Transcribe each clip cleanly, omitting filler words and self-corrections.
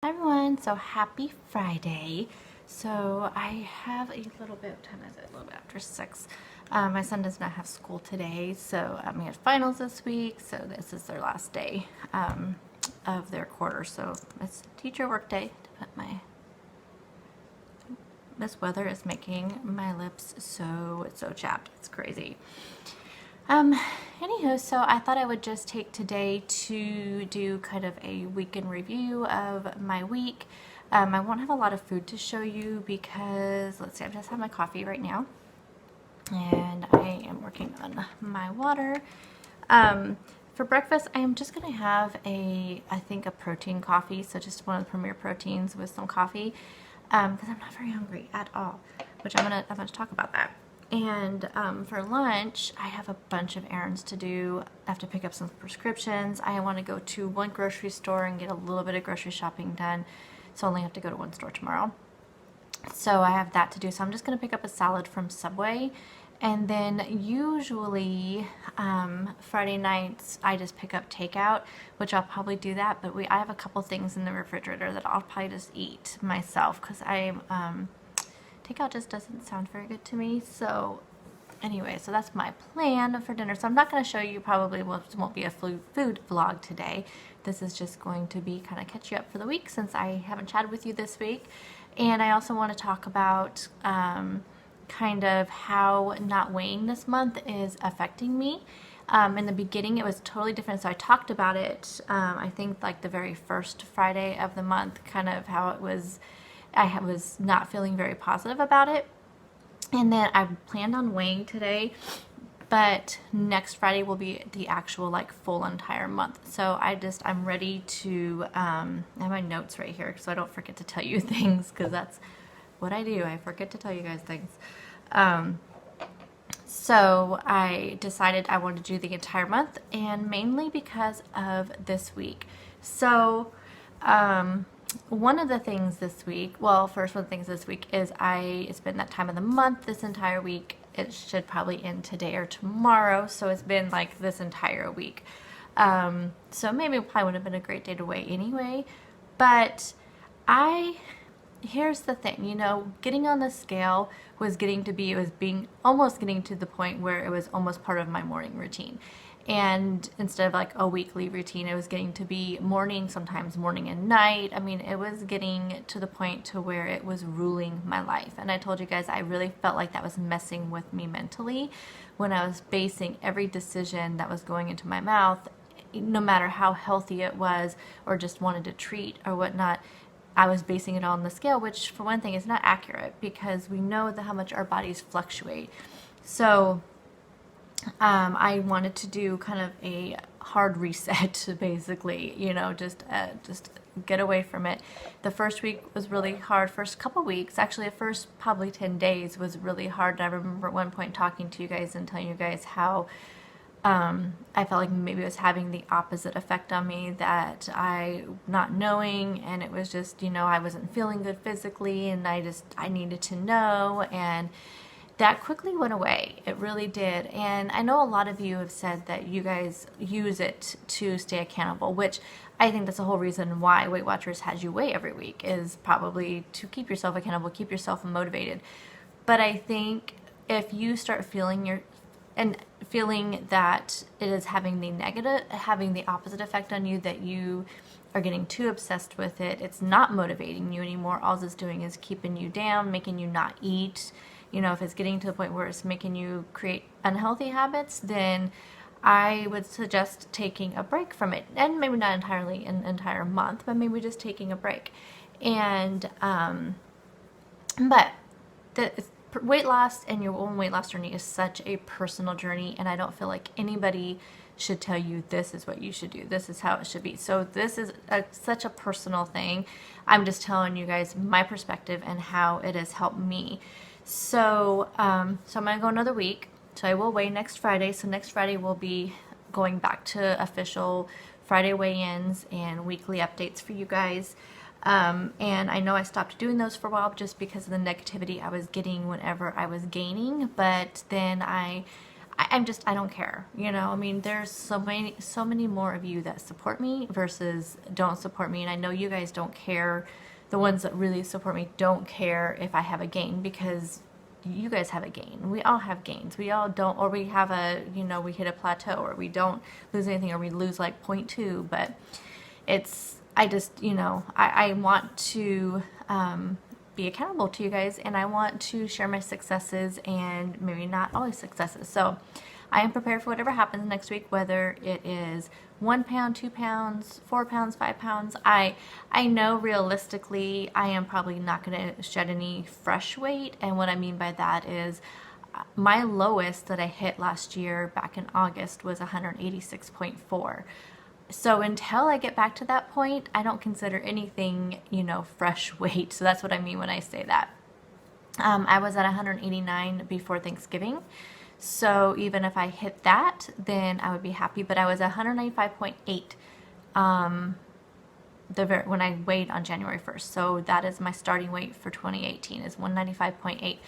Hi everyone, so happy Friday. So I have a little bit of time, is it? A little bit after 6. My son does not have school today, so we had finals this week, so this is their last day of their quarter. So it's teacher work day. This weather is making my lips so chapped. It's crazy. Anywho, so I thought I would just take today to do kind of a weekend review of my week. I won't have a lot of food to show you because, let's see, I've just had my coffee right now and I am working on my water. For breakfast, I am just going to have I think a protein coffee, so just one of the Premier Proteins with some coffee, because I'm not very hungry at all, which I'm gonna talk about that. And for lunch, I have a bunch of errands to do. I have to pick up some prescriptions. I want to go to one grocery store and get a little bit of grocery shopping done, so I only have to go to one store tomorrow. So I have that to do. So I'm just going to pick up a salad from Subway. And then usually Friday nights I just pick up takeout, which I'll probably do that. But I have a couple things in the refrigerator that I'll probably just eat myself because takeout just doesn't sound very good to me. So anyway, so that's my plan for dinner. So I'm not going to show you, probably won't be a food vlog today. This is just going to be kind of catch you up for the week since I haven't chatted with you this week. And I also want to talk about kind of how not weighing this month is affecting me. In the beginning, it was totally different. So I talked about it, I think like the very first Friday of the month, kind of how it was, I was not feeling very positive about it. And then I planned on weighing today, but next Friday will be the actual like full entire month. So I'm ready to, I have my notes right here so I don't forget to tell you things, because that's what I do. I forget to tell you guys things. So I decided I wanted to do the entire month, and mainly because of this week. So one of the things this week, well, first one of the things this week is it's been that time of the month this entire week. It should probably end today or tomorrow, so it's been like this entire week. So maybe it probably would have been a great day to weigh anyway, but here's the thing, getting on the scale was almost getting to the point where it was almost part of my morning routine. And instead of like a weekly routine, it was getting to be morning, sometimes morning and night. I mean, it was getting to the point to where it was ruling my life. And I told you guys, I really felt like that was messing with me mentally when I was basing every decision that was going into my mouth, no matter how healthy it was or just wanted to treat or whatnot. I was basing it on the scale, which for one thing is not accurate because we know how much our bodies fluctuate. So I wanted to do kind of a hard reset, basically, just get away from it. The first week was really hard. First couple weeks, actually, the first probably 10 days was really hard. I remember at one point talking to you guys and telling you guys how I felt like maybe it was having the opposite effect on me, that I not knowing, and it was just, I wasn't feeling good physically, and I needed to know, and that quickly went away. It really did. And I know a lot of you have said that you guys use it to stay accountable, which I think that's the whole reason why Weight Watchers has you weigh every week, is probably to keep yourself accountable, keep yourself motivated. But I think if you start feeling that it is having the opposite effect on you, that you are getting too obsessed with it, it's not motivating you anymore. All it's doing is keeping you down, making you not eat. If it's getting to the point where it's making you create unhealthy habits, then I would suggest taking a break from it. And maybe not entirely an entire month, but maybe just taking a break. And, but the weight loss and your own weight loss journey is such a personal journey, and I don't feel like anybody should tell you this is what you should do, this is how it should be. So this is such a personal thing. I'm just telling you guys my perspective and how it has helped me. So I'm gonna go another week. So I will weigh next Friday. So next Friday we'll be going back to official Friday weigh-ins and weekly updates for you guys. And I know I stopped doing those for a while just because of the negativity I was getting whenever I was gaining, but then I I don't care, you know. I mean, there's so many more of you that support me versus don't support me, and I know you guys don't care. The ones that really support me don't care if I have a gain, because you guys have a gain. We all have gains. We all don't, or we have a, you know, we hit a plateau, or we don't lose anything, or we lose like 0.2. But I just, you know, I want to be accountable to you guys, and I want to share my successes and maybe not always successes. So I am prepared for whatever happens next week, whether it is 1 pound, 2 pounds, 4 pounds, 5 pounds. I know realistically I am probably not going to shed any fresh weight, and what I mean by that is my lowest that I hit last year back in August was 186.4. So until I get back to that point, I don't consider anything, you know, fresh weight. So that's what I mean when I say that. I was at 189 before Thanksgiving. So even if I hit that, then I would be happy. But I was 195.8 when I weighed on January 1st. So that is my starting weight for 2018 is 195.8.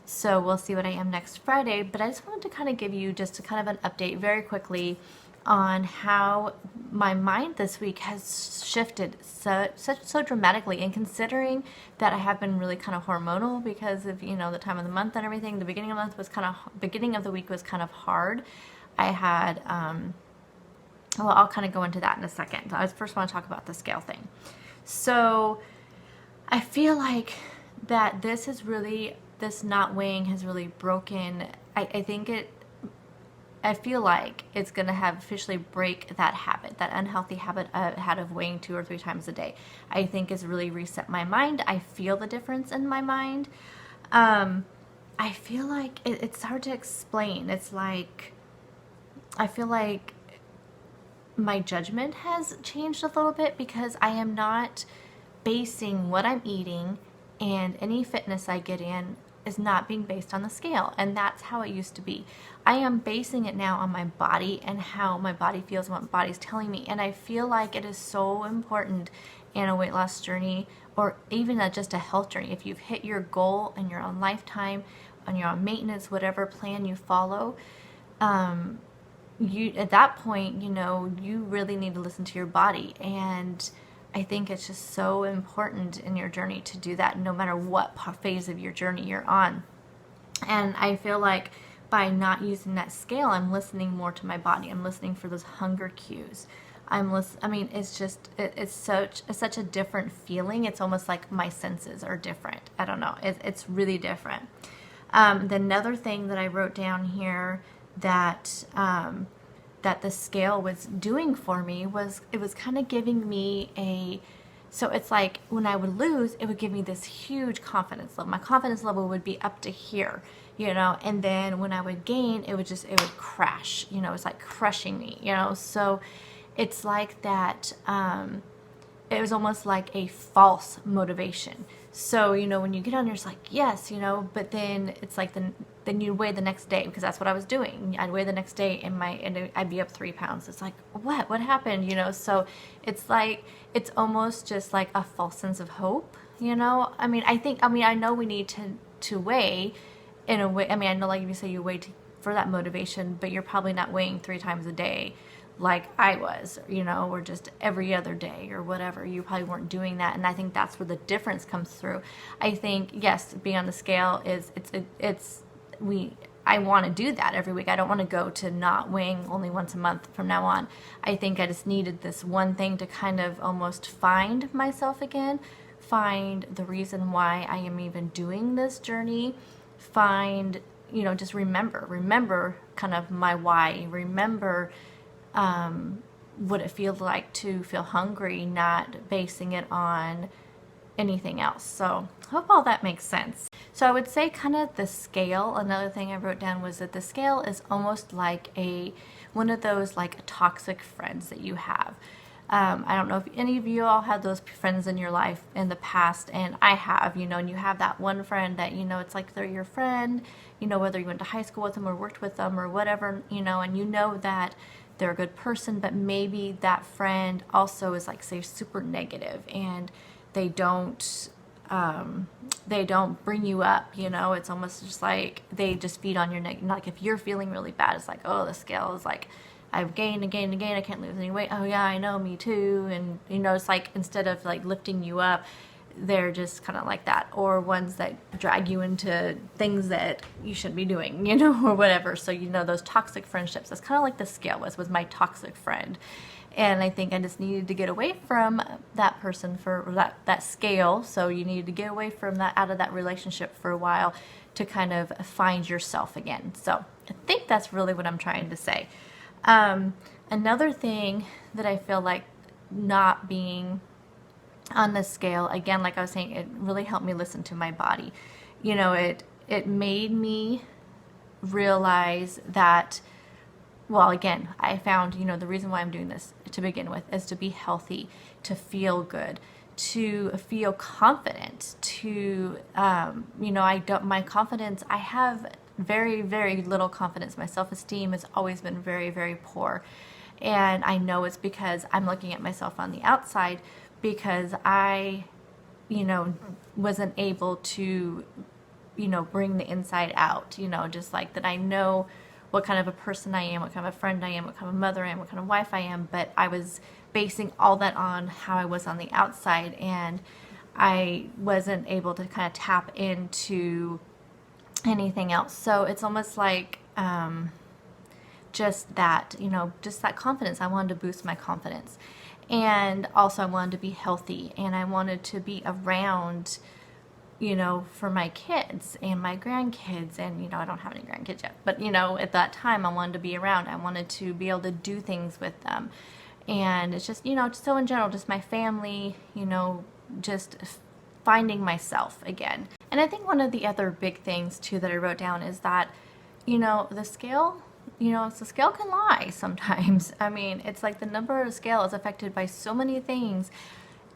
So we'll see what I am next Friday. But I just wanted to kind of give you just a kind of an update very quickly on how my mind this week has shifted so dramatically, and considering that I have been really kind of hormonal because of, you know, the time of the month and everything. The beginning of the month was beginning of the week was kind of hard. I had well, I'll kind of go into that in a second. I first want to talk about the scale thing. So I feel like that this not weighing has really broken. I feel like it's going to have officially break that habit, that unhealthy habit I had of weighing 2 or 3 times a day. I think it's really reset my mind. I feel the difference in my mind. I feel like it's hard to explain. It's like, I feel like my judgment has changed a little bit, because I am not basing what I'm eating and any fitness I get in is not being based on the scale, and that's how it used to be. I am basing it now on my body and how my body feels and what my body's telling me, and I feel like it is so important in a weight loss journey, or even just a health journey. If you've hit your goal and you're on lifetime, and you're on maintenance, whatever plan you follow, you at that point, you know, you really need to listen to your body. And I think it's just so important in your journey to do that, no matter what phase of your journey you're on. And I feel like by not using that scale, I'm listening more to my body. I'm listening for those hunger cues. I mean, it's just, it's such a different feeling. It's almost like my senses are different. I don't know. It's really different. Another thing that I wrote down here that that the scale was doing for me was it was kind of giving me so it's like when I would lose, it would give me this huge confidence level. My confidence level would be up to here, you know, and then when I would gain, it would crash, you know, it's like crushing me, you know. So it's like that, it was almost like a false motivation. So, you know, when you get on, you're just like, yes, you know, but then it's like then you weigh the next day, because that's what I was doing. I'd weigh the next day and I'd be up 3 pounds. It's like, what happened, you know? So it's like, it's almost just like a false sense of hope, you know? I mean, I know we need to weigh in a way. I mean, I know, like you say, you weigh for that motivation, but you're probably not weighing 3 times a day like I was, you know, or just every other day or whatever. You probably weren't doing that, and I think that's where the difference comes through. I think, yes, being on the scale I want to do that every week. I don't want to go to not weighing only once a month from now on. I think I just needed this one thing to kind of almost find myself again, find the reason why I am even doing this journey, find, you know, just remember kind of my why, remember what it feels like to feel hungry, not basing it on anything else. So hope all that makes sense. So I would say kind of the scale, another thing I wrote down was that the scale is almost like one of those like toxic friends that you have. I don't know if any of you all had those friends in your life in the past, and I have, you know, and you have that one friend that, you know, it's like they're your friend, you know, whether you went to high school with them or worked with them or whatever, you know, and you know that they're a good person, but maybe that friend also is like, say, super negative, and they don't they don't bring you up, you know. It's almost just like they just feed on your neck. Like if you're feeling really bad, it's like, oh, the scale is like, I've gained and gained and gained, I can't lose any weight. Oh yeah, I know, me too. And you know, it's like instead of like lifting you up, they're just kind of like that. Or ones that drag you into things that you shouldn't be doing, you know, or whatever. So, you know, those toxic friendships, that's kind of like the scale was my toxic friend. And I think I just needed to get away from that person for that scale. So you needed to get away from that, out of that relationship for a while, to kind of find yourself again. So I think that's really what I'm trying to say. Another thing that I feel like not being on the scale, again, like I was saying, it really helped me listen to my body. You know, it made me realize that, well, again, I found, you know, the reason why I'm doing this to begin with is to be healthy, to feel good, to feel confident, to, you know, my confidence, I have very, very little confidence. My self-esteem has always been very, very poor. And I know it's because I'm looking at myself on the outside, because I, you know, wasn't able to, you know, bring the inside out, you know, just like that. I know what kind of a person I am, what kind of a friend I am, what kind of a mother I am, what kind of wife I am, but I was basing all that on how I was on the outside, and I wasn't able to kind of tap into anything else. So it's almost like just that, you know, just that confidence. I wanted to boost my confidence. And also I wanted to be healthy, and I wanted to be around, you know, for my kids and my grandkids. And, you know, I don't have any grandkids yet, but, you know, at that time I wanted to be around. I wanted to be able to do things with them. And it's just, you know, so in general, just my family, you know, just finding myself again. And I think one of the other big things too that I wrote down is that, you know, the scale, you know, the scale can lie sometimes. I mean, it's like the number of the scale is affected by so many things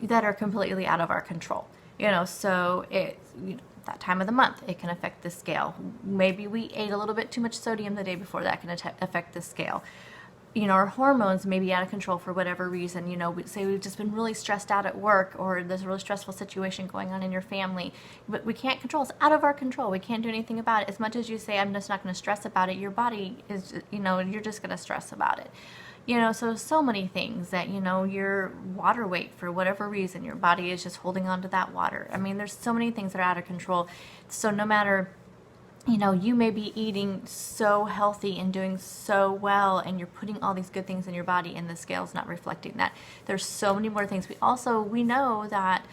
that are completely out of our control. You know, so it's, you know, that time of the month, it can affect the scale. Maybe we ate a little bit too much sodium the day before, that can affect the scale. You know, our hormones may be out of control for whatever reason. You know, we say we've just been really stressed out at work, or there's a really stressful situation going on in your family, but we can't control. It's out of our control. We can't do anything about it. As much as you say, I'm just not going to stress about it, your body is, you know, you're just going to stress about it. You know, so many things that, you know, your water weight, for whatever reason, your body is just holding on to that water. I mean, there's so many things that are out of control. So no matter, you know, you may be eating so healthy and doing so well, and you're putting all these good things in your body, and the scale's not reflecting that. There's so many more things. We know that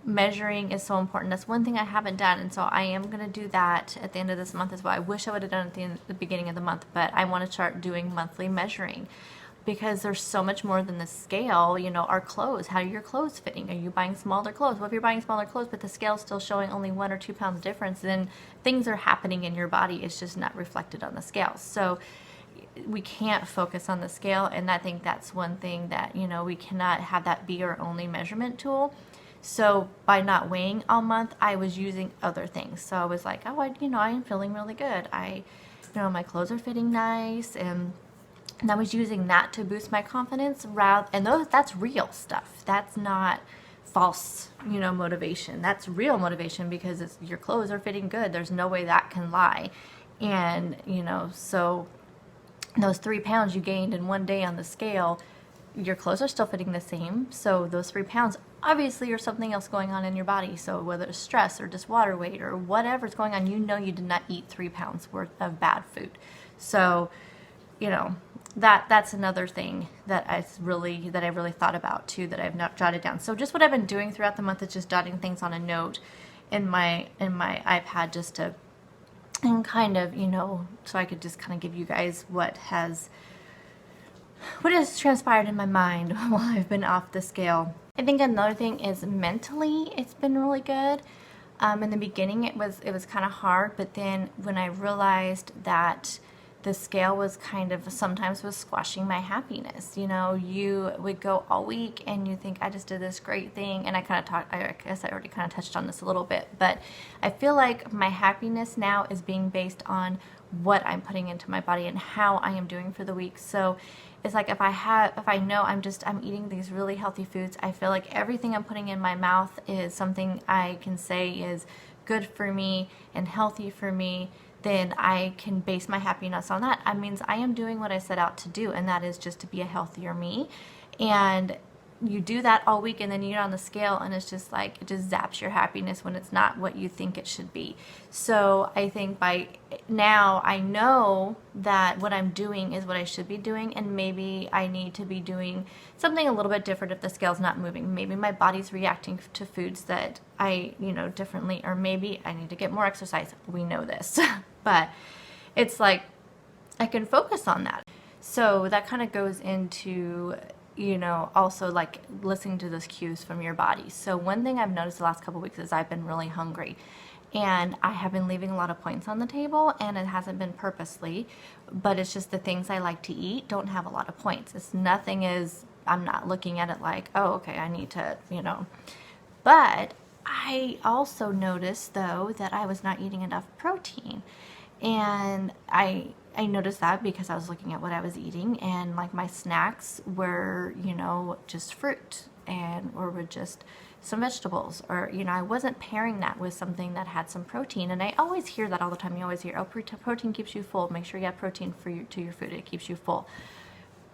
measuring is so important. That's one thing I haven't done, and so I am going to do that at the end of this month as well. I wish I would have done it at the beginning of the month, but I want to start doing monthly measuring, because there's so much more than the scale. You know, our clothes, how are your clothes fitting? Are you buying smaller clothes? Well, if you're buying smaller clothes, but the scale's still showing only 1 or 2 pounds difference, then things are happening in your body. It's just not reflected on the scale. So we can't focus on the scale, and I think that's one thing that, you know, we cannot have that be our only measurement tool. So by not weighing all month, I was using other things. So I was like, oh, I am feeling really good. You know, my clothes are fitting nice, and I was using that to boost my confidence. That's real stuff. That's not false, you know, motivation. That's real motivation, because your clothes are fitting good. There's no way that can lie. And, you know, so those 3 pounds you gained in one day on the scale, your clothes are still fitting the same. So those 3 pounds obviously are something else going on in your body. So whether it's stress or just water weight or whatever's going on, you know, you did not eat 3 pounds worth of bad food. So, you know, that's another thing that I really thought about too, that I've not jotted down. So just what I've been doing throughout the month is just jotting things on a note in my iPad, just to, and kind of, you know, so I could just kind of give you guys what has transpired in my mind while I've been off the scale. I think another thing is mentally, it's been really good. In the beginning, it was kind of hard, but then when I realized that the scale was kind of sometimes was squashing my happiness. You know, you would go all week and you think, I just did this great thing. And I guess I already kind of touched on this a little bit, but I feel like my happiness now is being based on what I'm putting into my body and how I am doing for the week. So it's like if I know I'm eating these really healthy foods, I feel like everything I'm putting in my mouth is something I can say is good for me and healthy for me, then I can base my happiness on that. That means I am doing what I set out to do, and that is just to be a healthier me. And you do that all week, and then you get on the scale, and it's just like, it just zaps your happiness when it's not what you think it should be. So I think by now I know that what I'm doing is what I should be doing, and maybe I need to be doing something a little bit different if the scale's not moving. Maybe my body's reacting to foods that I, differently, or maybe I need to get more exercise. We know this, but it's like I can focus on that. So that kind of goes into also like listening to those cues from your body. So one thing I've noticed the last couple of weeks is I've been really hungry, and I have been leaving a lot of points on the table, and it hasn't been purposely, but it's just the things I like to eat don't have a lot of points. I'm not looking at it like, oh, okay, I need to, but I also noticed though that I was not eating enough protein. And I noticed that because I was looking at what I was eating, and like my snacks were, just fruit or were just some vegetables, or, I wasn't pairing that with something that had some protein. And I always hear that all the time. You always hear, oh, protein keeps you full. Make sure you have protein to your food. It keeps you full.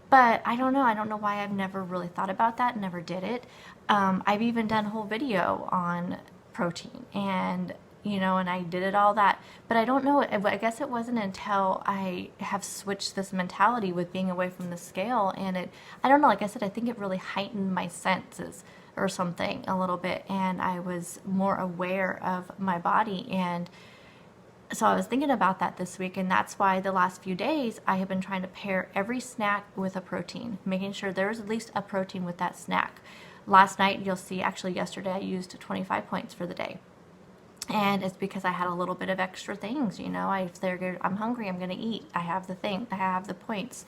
But I don't know. I don't know why I've never really thought about that, never did it. I've even done a whole video on protein, and and I did it all that, but I don't know, I guess it wasn't until I have switched this mentality with being away from the scale, and I don't know, like I said, I think it really heightened my senses or something a little bit, and I was more aware of my body. And so I was thinking about that this week, and that's why the last few days I have been trying to pair every snack with a protein, making sure there's at least a protein with that snack. Last night, you'll see, actually yesterday, I used 25 points for the day. And it's because I had a little bit of extra things, I figured I'm hungry, I'm going to eat. I have the points.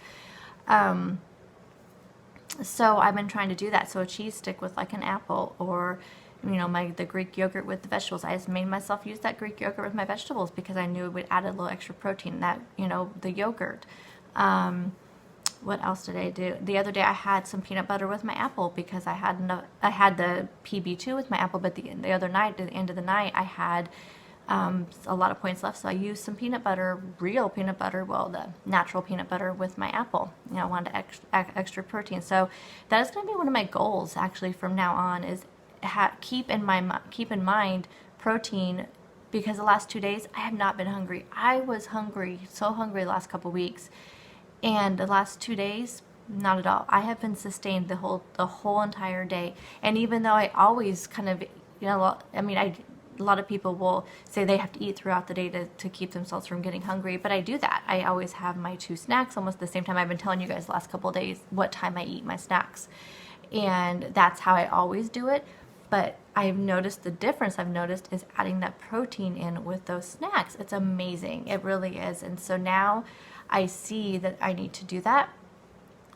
So I've been trying to do that. So a cheese stick with like an apple, or, the Greek yogurt with the vegetables. I just made myself use that Greek yogurt with my vegetables because I knew it would add a little extra protein, the yogurt. What else did I do? The other day I had some peanut butter with my apple because I had the PB2 with my apple, but the other night, at the end of the night, I had a lot of points left, so I used some peanut butter, real peanut butter, the natural peanut butter with my apple. I wanted extra protein. So that is going to be one of my goals actually from now on, is keep in mind protein, because the last 2 days I have not been hungry. I was hungry, so hungry the last couple weeks. And the last 2 days, not at all. I have been sustained the whole entire day. And even though I always kind of, a lot of people will say they have to eat throughout the day to keep themselves from getting hungry, but I do that. I always have my 2 snacks almost at the same time. I've been telling you guys the last couple of days what time I eat my snacks. And that's how I always do it. But I've noticed the difference is adding that protein in with those snacks. It's amazing. It really is. And so now I see that I need to do that.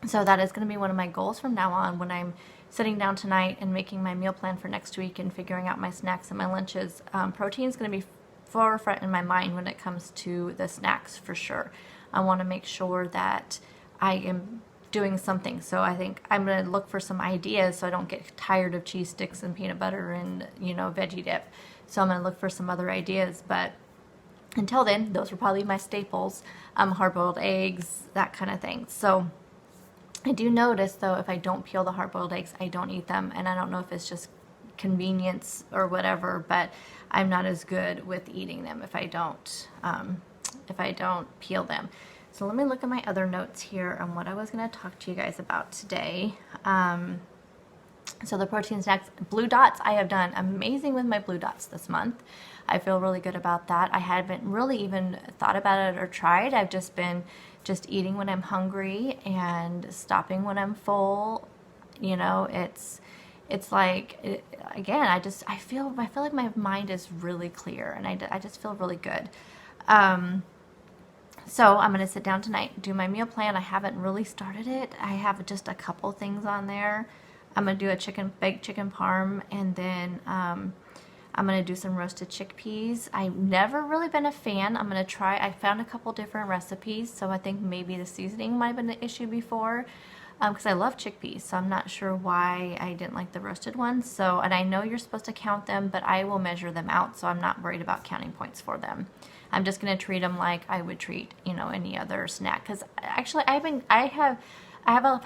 So that is going to be one of my goals from now on, when I'm sitting down tonight and making my meal plan for next week and figuring out my snacks and my lunches. Protein is going to be forefront in my mind when it comes to the snacks, for sure. I want to make sure that I am doing something. So I think I'm going to look for some ideas so I don't get tired of cheese sticks and peanut butter and, veggie dip. So I'm going to look for some other ideas, but until then, those are probably my staples, hard-boiled eggs, that kind of thing. So I do notice, though, if I don't peel the hard-boiled eggs, I don't eat them. And I don't know if it's just convenience or whatever, but I'm not as good with eating them if I don't peel them. So let me look at my other notes here on what I was going to talk to you guys about today. So the protein snacks, blue dots, I have done amazing with my blue dots this month. I feel really good about that. I haven't really even thought about it or tried. I've just been eating when I'm hungry and stopping when I'm full. It's like, again, I feel like my mind is really clear, and I just feel really good. So I'm going to sit down tonight, do my meal plan. I haven't really started it. I have just a couple things on there. I'm going to do a baked chicken parm, and then I'm going to do some roasted chickpeas. I've never really been a fan. I'm going to try. I found a couple different recipes, so I think maybe the seasoning might have been an issue before, because I love chickpeas, so I'm not sure why I didn't like the roasted ones. So, and I know you're supposed to count them, but I will measure them out, so I'm not worried about counting points for them. I'm just going to treat them like I would treat, you know, any other snack. Because actually, I have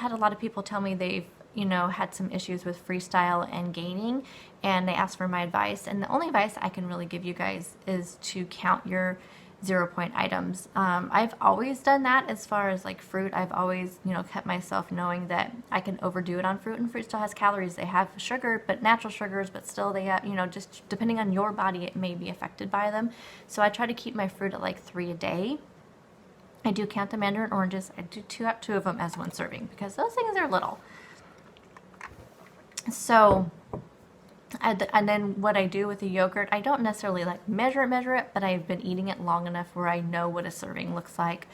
had a lot of people tell me they've, you know, had some issues with freestyle and gaining, and they asked for my advice. And the only advice I can really give you guys is to count your 0-point items. I've always done that as far as like fruit. I've always, you know, kept myself knowing that I can overdo it on fruit, and fruit still has calories. They have sugar, but natural sugars, but still they have, you know, just depending on your body, it may be affected by them. So I try to keep my fruit at like 3 a day. I do count the mandarin oranges. I do two of them as one serving because those things are little. So, and then what I do with the yogurt, I don't necessarily like measure it, but I've been eating it long enough where I know what a serving looks like.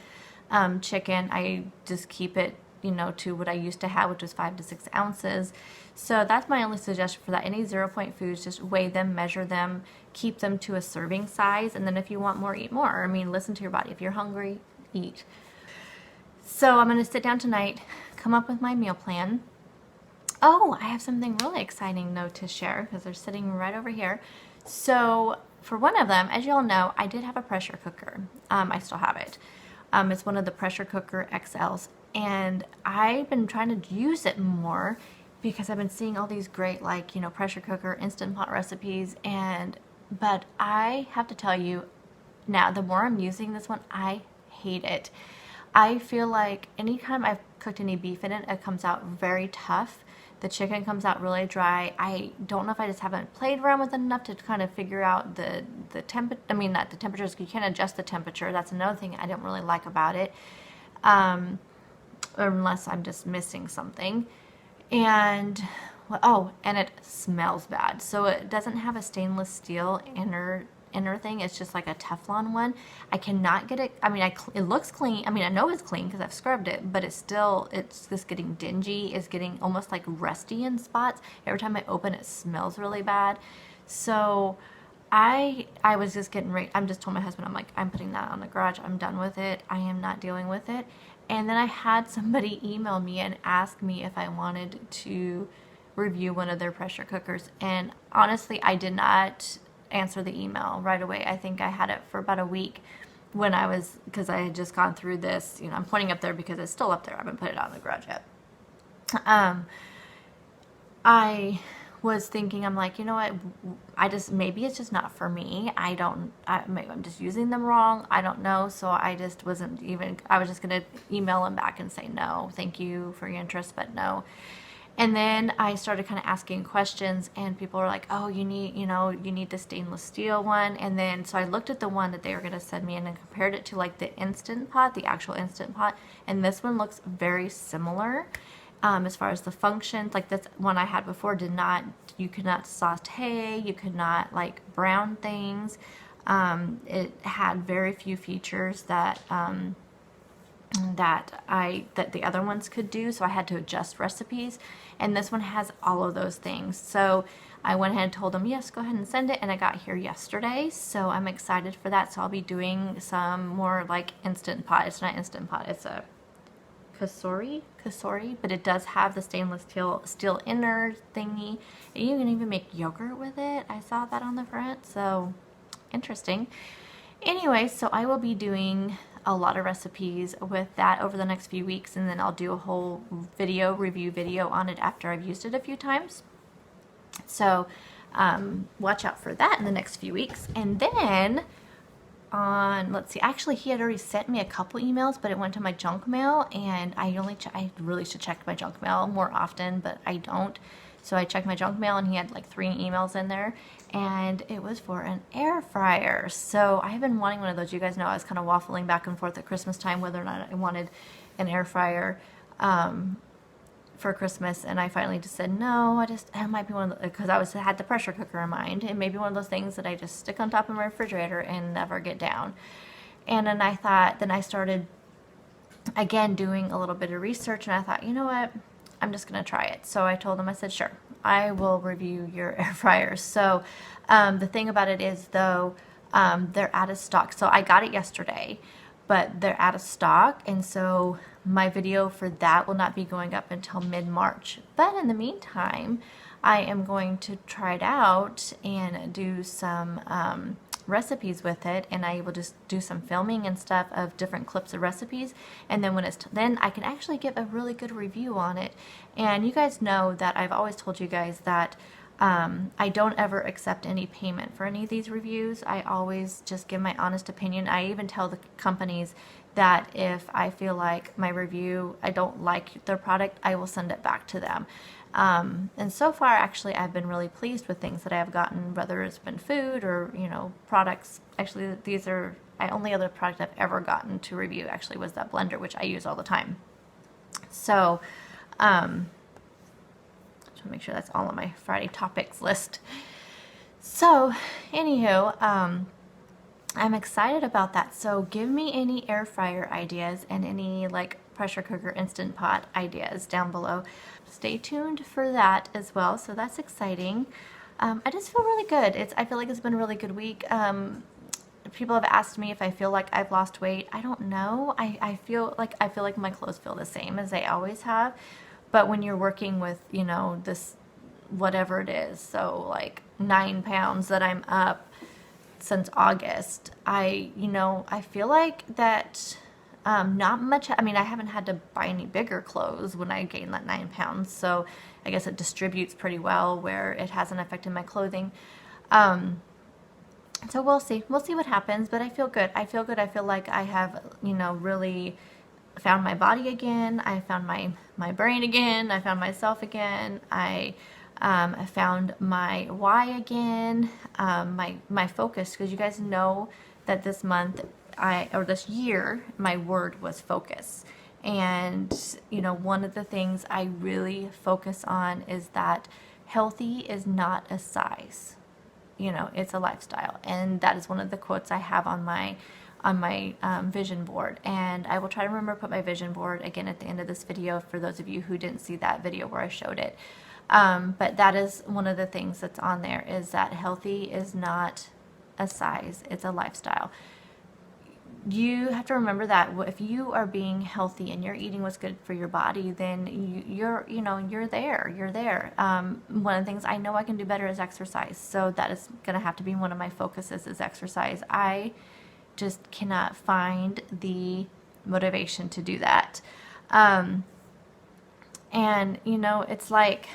Chicken, I just keep it, you know, to what I used to have, which was 5 to 6 ounces. So that's my only suggestion for that. Any 0-point foods, just weigh them, measure them, keep them to a serving size, and then if you want more, eat more. I mean, listen to your body. If you're hungry, eat. So I'm going to sit down tonight, come up with my meal plan. Oh, I have something really exciting though to share because they're sitting right over here. So for one of them, as you all know, I did have a pressure cooker. I still have it. It's one of the pressure cooker XLs, and I've been trying to use it more because I've been seeing all these great, like, you know, pressure cooker instant pot recipes, but I have to tell you now, the more I'm using this one, I hate it. I feel like anytime I've cooked any beef in it, it comes out very tough. The chicken comes out really dry. I don't know if I just haven't played around with it enough to kind of figure out the temperature. I mean, not the temperatures. You can't adjust the temperature. That's another thing I don't really like about it, unless I'm just missing something. And oh, and it smells bad. So it doesn't have a stainless steel inner thing. It's just like a Teflon one. I cannot get it. I mean, it looks clean. I mean, I know it's clean because I've scrubbed it, but it's just getting dingy. It's getting almost like rusty in spots. Every time I open it, smells really bad. So I was just getting ready. I'm just told my husband, I'm like, I'm putting that on the garage. I'm done with it. I am not dealing with it. And then I had somebody email me and ask me if I wanted to review one of their pressure cookers. And honestly, I did not answer the email right away. I think I had it for about a week because I had just gone through this. You know, I'm pointing up there because it's still up there. I haven't put it on the garage yet. I was thinking, I'm like, you know what, maybe it's just not for me. Maybe I'm just using them wrong. I don't know. So I was just going to email them back and say, no, thank you for your interest, but no. And then I started kind of asking questions, and people were like, oh, you need the stainless steel one. And then, so I looked at the one that they were going to send me and then compared it to like the Instant Pot, the actual Instant Pot. And this one looks very similar as far as the functions. Like this one I had before you could not saute, you could not like brown things. It had very few features that the other ones could do, so I had to adjust recipes, and this one has all of those things. So I went ahead and told them, yes, go ahead and send it, and I got here yesterday, so I'm excited for that. So I'll be doing some more like Instant Pot. It's not Instant Pot, it's a Kasori, but it does have the stainless steel inner thingy. You can even make yogurt with it. I saw that on the front, so interesting. Anyway, so I will be doing a lot of recipes with that over the next few weeks, and then I'll do a whole review video on it after I've used it a few times. So watch out for that in the next few weeks. And then let's see, actually he had already sent me a couple emails, but it went to my junk mail, and I really should check my junk mail more often, but I don't. So I checked my junk mail, and he had like 3 emails in there, and it was for an air fryer. So I have been wanting one of those. You guys know I was kind of waffling back and forth at Christmas time whether or not I wanted an air fryer for Christmas, and I finally just said no. It might be one of the, because had the pressure cooker in mind. It may be one of those things that I just stick on top of my refrigerator and never get down. And then I started again doing a little bit of research, and I thought, you know what, I'm just gonna try it. So I told them, I said, sure, I will review your air fryers. So the thing about it is though, they're out of stock. So I got it yesterday, but they're out of stock, and so my video for that will not be going up until mid-March. But in the meantime, I am going to try it out and do some recipes with it, and I will just do some filming and stuff of different clips of recipes, and then when it's then I can actually give a really good review on it. And you guys know that I've always told you guys that I don't ever accept any payment for any of these reviews. I always just give my honest opinion. I even tell the companies that if I feel like my review, I don't like their product, I will send it back to them. And so far, actually, I've been really pleased with things that I have gotten, whether it's been food or, you know, products. Actually, these are, only other product I've ever gotten to review actually was that blender, which I use all the time. So, just make sure that's all on my Friday topics list. So, anywho, I'm excited about that. So give me any air fryer ideas and any like pressure cooker, instant pot ideas down below. Stay tuned for that as well. So that's exciting. I just feel really good. I feel like it's been a really good week. People have asked me if I feel like I've lost weight. I don't know. I feel like my clothes feel the same as they always have. But when you're working with, you know, this whatever it is, so like 9 pounds that I'm up since August, I feel like that not much. I mean, I haven't had to buy any bigger clothes when I gained that 9 pounds, so I guess it distributes pretty well where it hasn't affected my clothing. So we'll see what happens, but I feel good. I feel like I have, you know, really found my body again. I found my brain again. I found myself again. I found my why again, my focus, because you guys know that this month, this year, my word was focus. And, you know, one of the things I really focus on is that healthy is not a size. You know, it's a lifestyle. And that is one of the quotes I have on my vision board, and I will try to remember to put my vision board again at the end of this video for those of you who didn't see that video where I showed it. But that is one of the things that's on there, is that healthy is not a size, it's a lifestyle. You have to remember that if you are being healthy and you're eating what's good for your body, then you're there. One of the things I know I can do better is exercise, so that is going to have to be one of my focuses, is exercise. I just cannot find the motivation to do that. And you know, it's like,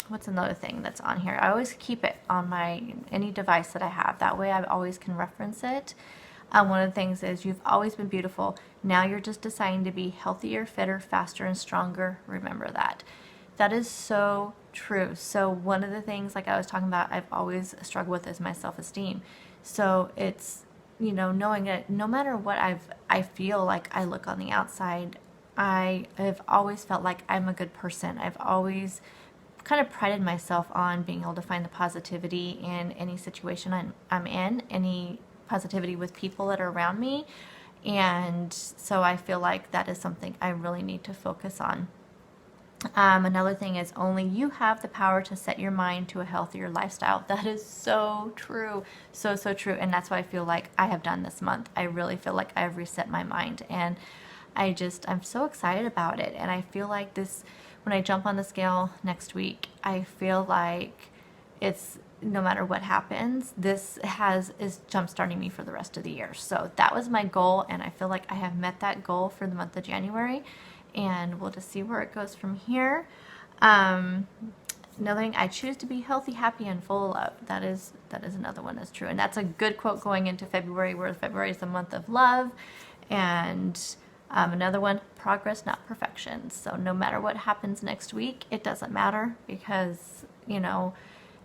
what's another thing that's on here? I always keep it on any device that I have. That way I always can reference it. One of the things is, you've always been beautiful. Now you're just deciding to be healthier, fitter, faster, and stronger. Remember that. That is so true. So one of the things, like I was talking about, I've always struggled with is my self-esteem. So it's, you know, knowing that no matter what I feel like I look on the outside, I have always felt like I'm a good person. I've always kind of prided myself on being able to find the positivity in any situation I'm in, any positivity with people that are around me. And so I feel like that is something I really need to focus on. Another thing is, only you have the power to set your mind to a healthier lifestyle. That is so true. So true. And that's what I feel like I have done this month. I really feel like I've reset my mind, and I'm so excited about it. And I feel like when I jump on the scale next week, I feel like it's, no matter what happens, this is jump-starting me for the rest of the year. So that was my goal, and I feel like I have met that goal for the month of January, and we'll just see where it goes from here. Another thing, I choose to be healthy, happy, and full of love. That is another one that's true, and that's a good quote going into February, where February is the month of love. And another one, progress, not perfection. So no matter what happens next week, it doesn't matter, because, you know,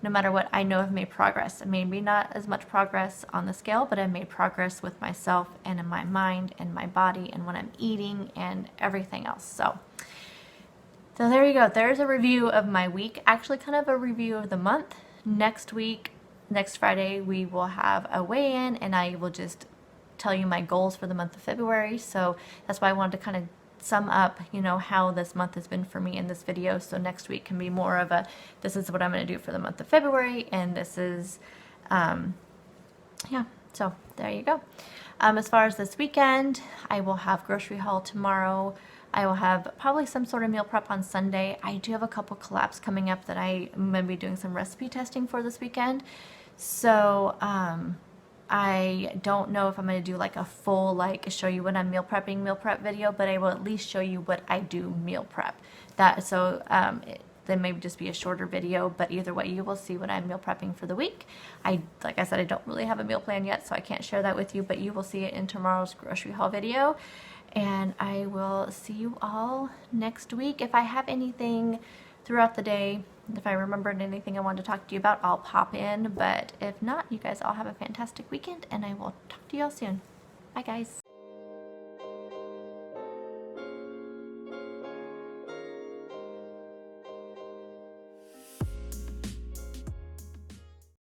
no matter what, I know I've made progress. Maybe not as much progress on the scale, but I've made progress with myself and in my mind and my body and what I'm eating and everything else. So there you go. There's a review of my week. Actually, kind of a review of the month. Next week, next Friday, we will have a weigh-in, and I will just tell you my goals for the month of February. So that's why I wanted to kind of sum up, you know, how this month has been for me in this video. So next week can be more of a, this is what I'm going to do for the month of February, and this is, yeah, so there you go. As far as this weekend, I will have grocery haul tomorrow. I will have probably some sort of meal prep on Sunday. I do have a couple collabs coming up that I'm going to be doing some recipe testing for this weekend. So I don't know if I'm going to do like a full, like, show you when I'm meal prep video, but I will at least show you what I do meal prep. Then maybe just be a shorter video, but either way, you will see what I'm meal prepping for the week. Like I said, I don't really have a meal plan yet, so I can't share that with you, but you will see it in tomorrow's grocery haul video. And I will see you all next week. If I have anything throughout the day, if I remembered anything I wanted to talk to you about, I'll pop in. But if not, you guys all have a fantastic weekend, and I will talk to you all soon. Bye, guys.